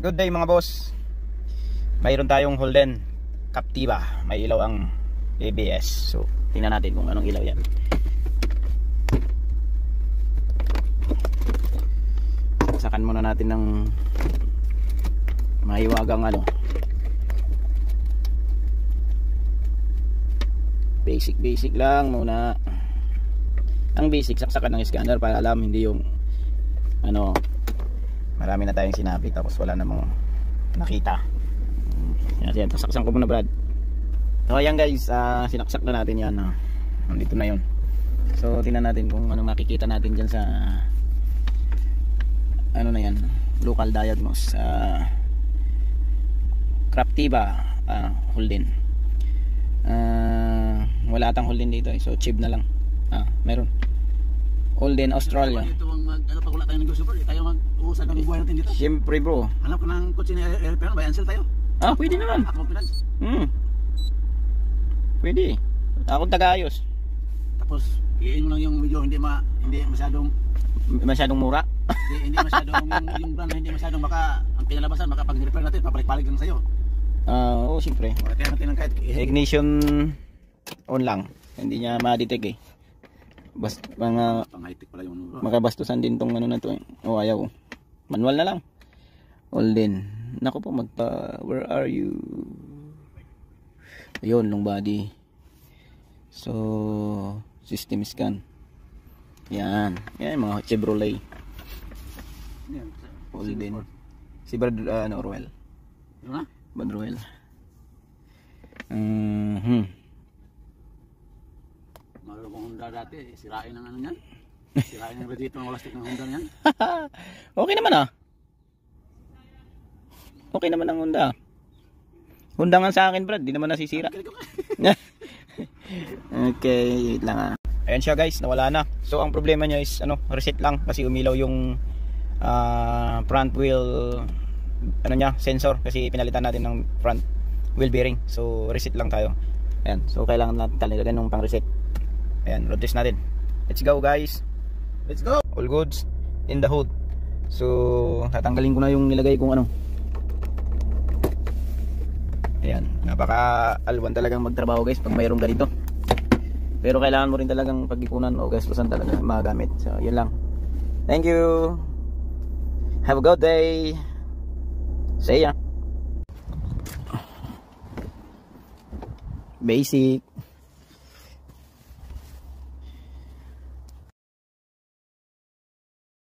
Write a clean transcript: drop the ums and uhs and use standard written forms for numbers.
Good day mga boss. Mayroon tayong Holden Captiva. May ilaw ang ABS. So, tingnan natin kung anong ilaw yan. Sakan muna natin ng mahiwagang basic lang muna. Ang basic, saksakan ng scanner para alam, hindi yung marami na tayong sinabi tapos wala namang nakita. Yan, saksak ko muna, Brad. So ayan guys, sinaksak na natin yan. Nandito na yun. So tingnan natin kung anong makikita natin dyan sa na yan, local diagnose. Captiva Holden. Wala atang Holden dito so chip na lang. Meron Holden Australia. Ito pag wala tayong negosyo bro, tayo mag-uusad ng buhay natin dito. Siyempre bro. Hanap ko ng kotse ni Airplane, buy and sell tayo. Pwede naman. Ako pinag. Pwede. Akong taga-ayos. Tapos iin mo lang yung medyo hindi masyadong mura. hindi masyadong yung brand na hindi masyadong baka ang kinalabasan baka pag ni-repair natin pabalik-balik lang sa'yo. Oo, siyempre. Kaya natin ng kahit ignition on lang. Hindi niya ma-detect pang high-tech pala yung makabastusan din tong na to ayaw. Manual na lang. Holden. Nako po where are you? Ayun, long body. So, system scan. Yan mga Chevrolet. Holden. Si Brad Orwell. Brad Orwell. Meron kong Honda dati, sirain ng yan. Sirain ng radiator ng walastik ng Honda yan. Okay naman Okay naman ang Honda. Honda nga sa akin, Brad, di naman nasisira. Okay, wait lang Ayan siya guys, nawala na. So ang problema niya is reset lang kasi umilaw yung front wheel sensor kasi pinalitan natin ng front wheel bearing. So reset lang tayo. Ayan, so kailangan natin talaga ng pang reset. Ayan, road test natin. Let's go guys. Let's go. All goods in the hood. So tatanggalin ko na yung nilagay kong Ayan, napaka-alwan talagang magtrabaho guys pag mayroong ganito. Pero kailangan mo rin talagang pag-ipunan o gastusan talaga magamit. So yun lang. Thank you. Have a good day. See ya. Basic.